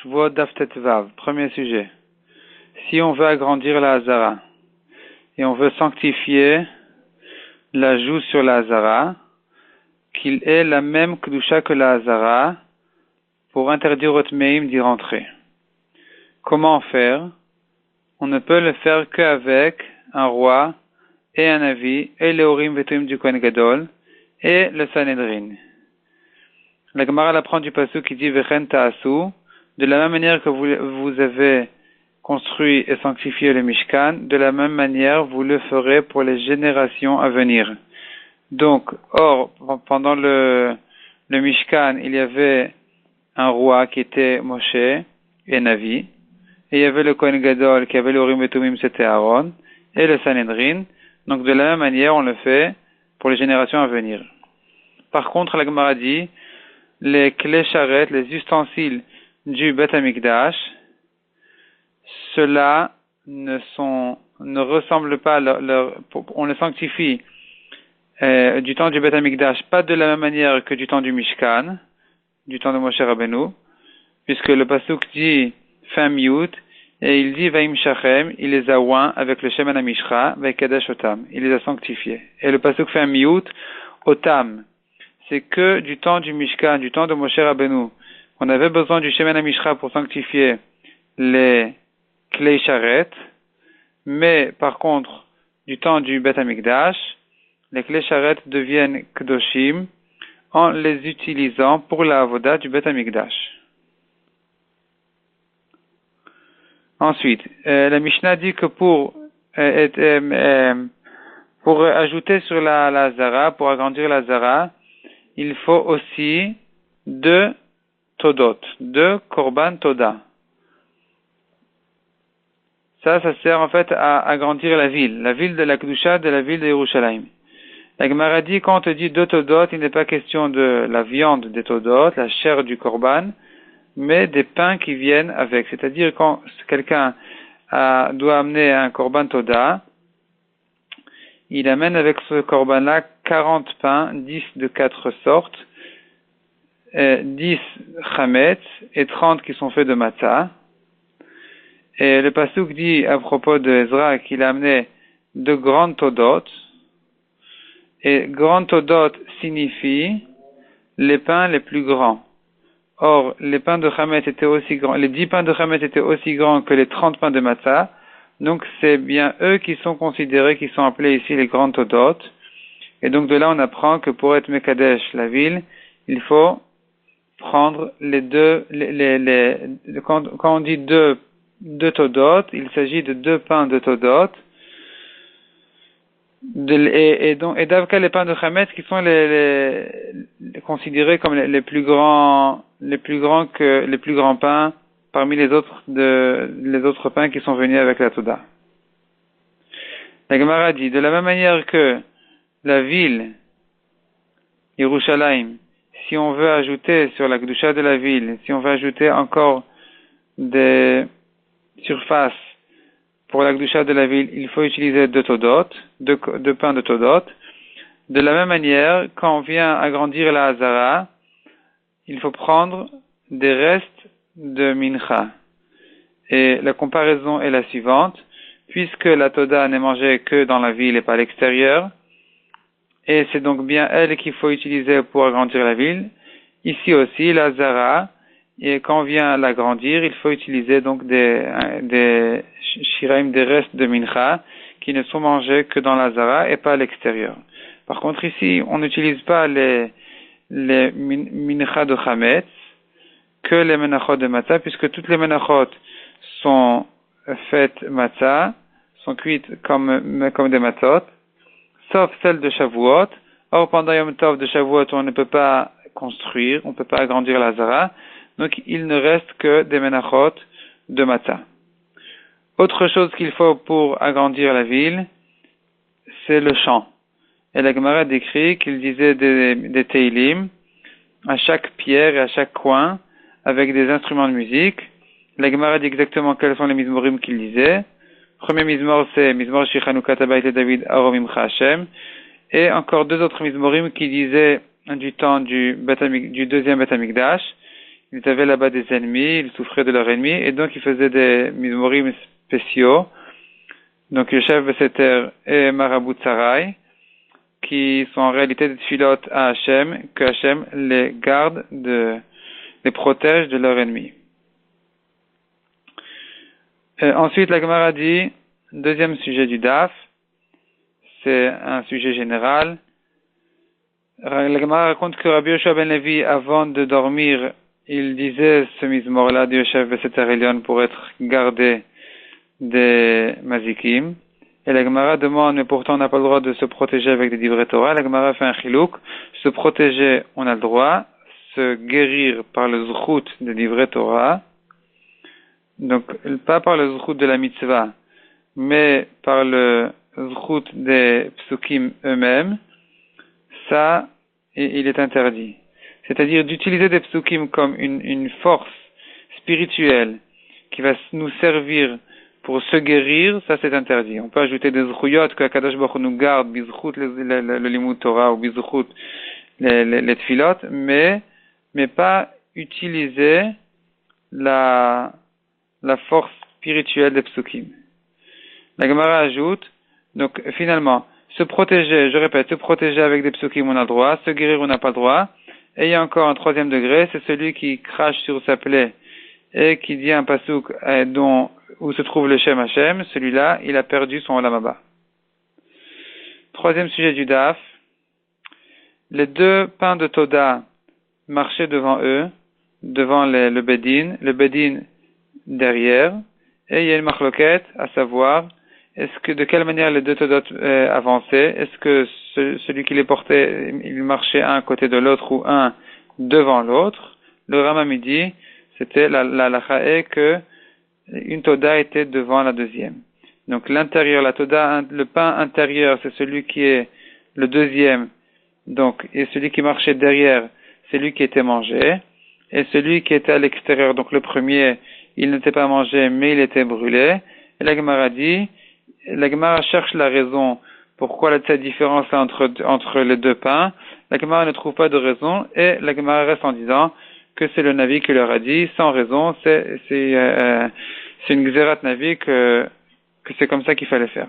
Shvuot Daf Tetvav, premier sujet. Si on veut agrandir la Hazara et on veut sanctifier l'ajout sur la Hazara, qu'il ait la même Kedusha que la Hazara pour interdire au Tmeim d'y rentrer. Comment faire? On ne peut le faire qu'avec un roi et un avis et les Urim Vetuim du Kohen Gadol et le Sanhedrin. La Gemara l'apprend du pasuk qui dit Vechen Ta'asu. De la même manière que vous avez construit et sanctifié le Mishkan, de la même manière vous le ferez pour les générations à venir. Donc, pendant le Mishkan, il y avait un roi qui était Moshe et Navi, et il y avait le Kohen Gadol qui avait le Urim et Tumim, c'était Aaron, et le Sanhedrin. Donc, de la même manière, on le fait pour les générations à venir. Par contre, la Gemara dit, les clés charrettes, les ustensiles du Beth Amikdash, ceux-là ne ressemblent pas, on les sanctifie du temps du Beth Amikdash, pas de la même manière que du temps du Mishkan, du temps de Moshe Rabbeinu, puisque le pasuk dit fin miyut, et il dit Vaim Shachem, il les a oints avec le Shemen HaMishra, Vaikadesh Otam, il les a sanctifiés. Et le pasuk fin miyut, Otam, c'est que du temps du Mishkan, du temps de Moshe Rabbeinu, on avait besoin du Shemen HaMishra pour sanctifier les Klei Sharet, mais par contre, du temps du Beth Amikdash, les Klei Sharet deviennent Kedoshim en les utilisant pour la avoda du Beth Amikdash. Ensuite, la Mishnah dit que pour ajouter sur la Zara, pour agrandir la Zara, il faut aussi deux Todot, deux Korban Toda. Ça sert en fait à agrandir la ville de la Kedusha, de la ville de Yerushalayim. La Gemara dit, quand on te dit deux Todot, il n'est pas question de la viande des Todot, la chair du Korban, mais des pains qui viennent avec. C'est-à-dire, quand quelqu'un doit amener un Korban Toda, il amène avec ce Korban-là 40 pains, 10 de 4 sortes, 10 chametz et 30 qui sont faits de matzah. Et le pasuk dit à propos de Ezra qu'il a amené de grandes todot. Et grandes todot signifie les pains les plus grands. Or, les pains de chametz étaient aussi grands, les 10 pains de chametz étaient aussi grands que les 30 pains de matzah. Donc, c'est bien eux qui sont considérés, qui sont appelés ici les grandes todot. Et donc, de là, on apprend que pour être Mekadesh, la ville, il faut prendre les deux, quand on dit deux todot, il s'agit de 2 pains de todot, et d'avka les pains de chametz qui sont considérés comme les plus grands pains parmi les autres pains qui sont venus avec la toda. La Gemara dit, de la même manière que la ville, Yerushalayim, si on veut ajouter sur la Kedusha de la ville, si on veut ajouter encore des surfaces pour la Kedusha de la ville, il faut utiliser 2 todot, 2 pains de todot. De la même manière, quand on vient agrandir la Hazara, il faut prendre des restes de mincha. Et la comparaison est la suivante, puisque la toda n'est mangée que dans la ville et pas à l'extérieur, et c'est donc bien elle qu'il faut utiliser pour agrandir la ville. Ici aussi, la Hazara, et quand on vient l'agrandir, il faut utiliser donc des shiraim, des restes de mincha, qui ne sont mangés que dans la Hazara et pas à l'extérieur. Par contre, ici, on n'utilise pas les mincha de chametz, que les menachot de matzah, puisque toutes les menachot sont faites matzah, sont cuites comme des matzot, sauf celle de Shavuot. Or, pendant Yom Tov de Shavuot, on ne peut pas construire, on ne peut pas agrandir la Hazara, donc il ne reste que des menachot de matzah. Autre chose qu'il faut pour agrandir la ville, c'est le chant. Et la Gemara décrit qu'il disait des teilim à chaque pierre et à chaque coin avec des instruments de musique. La Gemara dit exactement quels sont les mizmorim qu'il disait. Premier mizmor, c'est mizmor Shichanukat Habayit David Aromim Hashem. Et encore 2 autres mizmorim qui disaient du temps du deuxième Beth Amikdash, ils avaient là-bas des ennemis, ils souffraient de leurs ennemis, et donc ils faisaient des mizmorim spéciaux. Donc Yoshev Beseter et Marabout Sarai, qui sont en réalité des tfilotes à Hachem, que Hachem les garde, les protège de leurs ennemis. Ensuite, la Gemara dit, deuxième sujet du DAF, c'est un sujet général. La Gemara raconte que Rabbi Yoshua ben Levi, avant de dormir, il disait ce mizmor-là de Yoshev Beseter Elion pour être gardé des mazikim. Et la Gemara demande, mais pourtant on n'a pas le droit de se protéger avec des divrei Torah. La Gemara fait un chilouk. Se protéger, on a le droit. Se guérir par le zchut des divrei Torah. Donc, pas par le zchut de la mitzvah, mais par le zchut des psukim eux-mêmes. Ça, il est interdit. C'est-à-dire d'utiliser des psukim comme une force spirituelle qui va nous servir pour se guérir, ça c'est interdit. On peut ajouter des zchuyot que Kadosh Baruch Hu nous garde, bizchut le limud Torah ou bizchut les tfilot, mais pas utiliser la force spirituelle des psukim. La Gemara ajoute, donc finalement, se protéger, je répète, se protéger avec des psukim on a le droit, se guérir on n'a pas le droit, et il y a encore un troisième degré, c'est celui qui crache sur sa plaie et qui dit un pasuk où se trouve le Shem Hashem, celui-là, il a perdu son Olam Haba. Troisième sujet du DAF, les deux pains de Toda marchaient devant eux, devant le Bedin derrière, et il y a une marloquette, à savoir, de quelle manière les deux Todot avançaient, est-ce que celui qui les portait, il marchait un à côté de l'autre ou un devant l'autre? Le Rambam dit, c'était la lacha que une Toda était devant la deuxième. Donc l'intérieur, la Toda, le pain intérieur, c'est celui qui est le deuxième, donc, et celui qui marchait derrière, c'est lui qui était mangé, et celui qui était à l'extérieur, donc le premier, il n'était pas mangé, mais il était brûlé. Et la Gemara cherche la raison pourquoi cette différence entre les deux pains. La Gemara ne trouve pas de raison, et la Gemara reste en disant que c'est le Navi qui leur a dit, sans raison, c'est une Xerat Navi que c'est comme ça qu'il fallait faire.